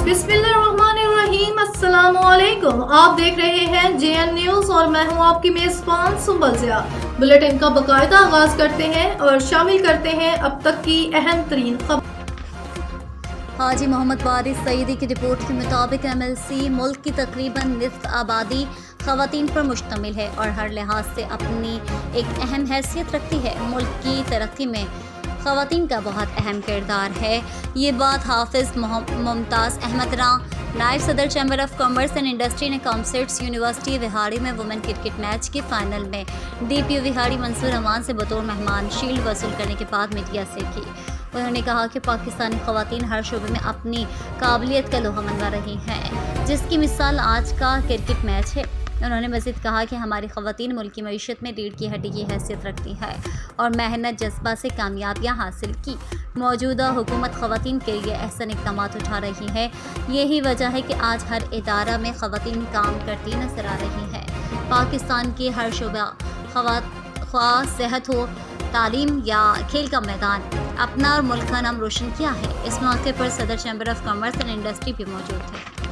बिस्मिल्लाहिर्रहमानिर्रहीम, अस्सलाम वालेकुम। आप देख रहे हैं JN न्यूज़ और मैं हूं आपकी मेज़बान सुंबल ज़िया। बुलेटिन का बाकायदा आगाज़ करते हैं और शामिल करते हैं अब तक की अहम तरीन खबर। हाजी मोहम्मद वारिस सईदी की रिपोर्ट के मुताबिक MLC मुल्क की तकरीबन निस्फ आबादी ख़वातीन पर मुश्तमिल है और हर लिहाज से अपनी एक अहम हैसियत रखती है। मुल्क की तरक्की में ख़वातीन का बहुत अहम किरदार है। ये बात हाफिज़ मुमताज़ अहमद रां, नायब सदर chamber of commerce and industry ने कॉमर्स यूनिवर्सिटी विहाड़ी में वुमेन क्रिकेट मैच के फाइनल में DPO विहाड़ी मंसूर अमान से बतौर मेहमान शील्ड वसूल करने के बाद मीडिया से की। उन्होंने कहा कि पाकिस्तानी ख़वातीन हर शोबे में अपनी काबिलियत का लोहा मनवा रही हैं, जिसकी मिसाल आज का क्रिकेट मैच है। उन्होंने मज़ीद कहा कि हमारी ख़वातीन मुल्क की मईशत में रीढ़ की हड्डी की हैसियत रखती है और मेहनत जज्बा से कामयाबियाँ हासिल की। मौजूदा हुकूमत ख़वातीन के लिए अहसन इक़दाम उठा रही है। यही वजह है कि आज हर इदारा में ख़वातीन काम करती नजर आ रही हैं। पाकिस्तान के हर शोबा ख्वाह सेहत हो, तालीम या खेल का मैदान अपना और मुल्क का नाम रोशन किया है। इस मौके पर सदर chamber of commerce and industry भी मौजूद थे।